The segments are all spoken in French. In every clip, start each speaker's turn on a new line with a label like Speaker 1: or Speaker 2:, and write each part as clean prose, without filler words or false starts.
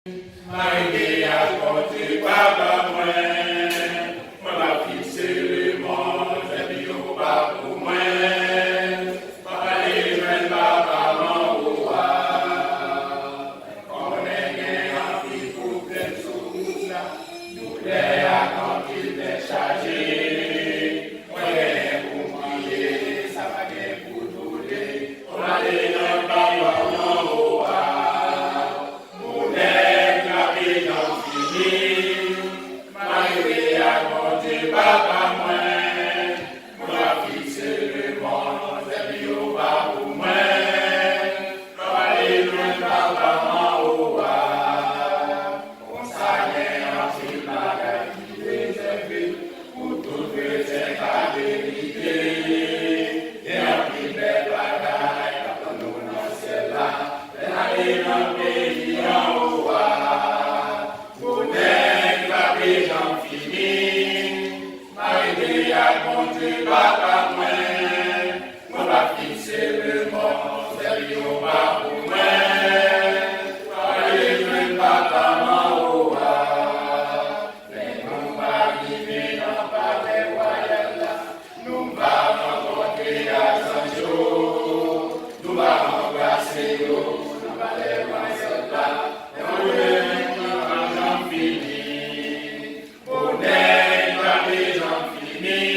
Speaker 1: Arrivé à côté, papa, moi, la fixer le monde, et puis au pas pour moi. Papa, les jeunes, papa, mon roi. On est bien en vie pour plein sous là. Nous les à quand il est chargé. Moi, les pour prier, ça va bien pour doler. On a les jeunes, papa, mon roi. Arrivé à côté, papa, moi, la fixer le monde, et puis au pas pour moi. Papa, les jeunes, papa, mon roi. On s'allait en s'il bagaille qui réservé pour tout chrétien à vérité. Et en plus belle bagaille, quand nous dans celle-là, elle allait dans le pays en haut. J'en finis, m'arriver à compter papa moi va fixer le monde, c'est au pas pour moi, les jeunes papa m'en mais nous va arriver dans le palais royal, nous va rencontrer à Sancho, nous va embrasser nous va les royal là, j'en finis.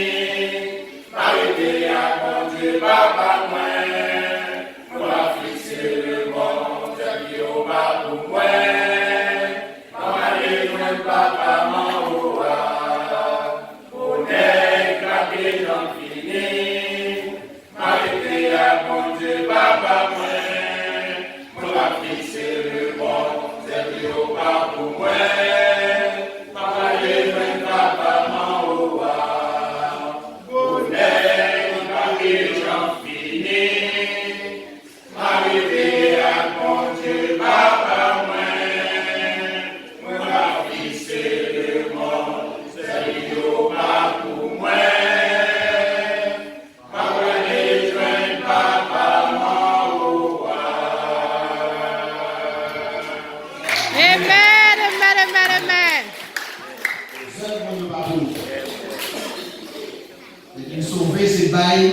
Speaker 1: Arrivé à compter papa moi va fixer le monde, et puis au pas pour moi, les jeunes papa m'en roi, on est claqué j'en finis, arrivé à compter papa moi va fixer le monde, et puis au pas pour moi, les jeunes papa m'en roi. J'en finis, arrivé à compter papa moi va fixer le monde, c'est au pas pour moi, les jeunes papa m'en roi.
Speaker 2: Amen, amen, amen, amen.
Speaker 3: Sauver ces bails,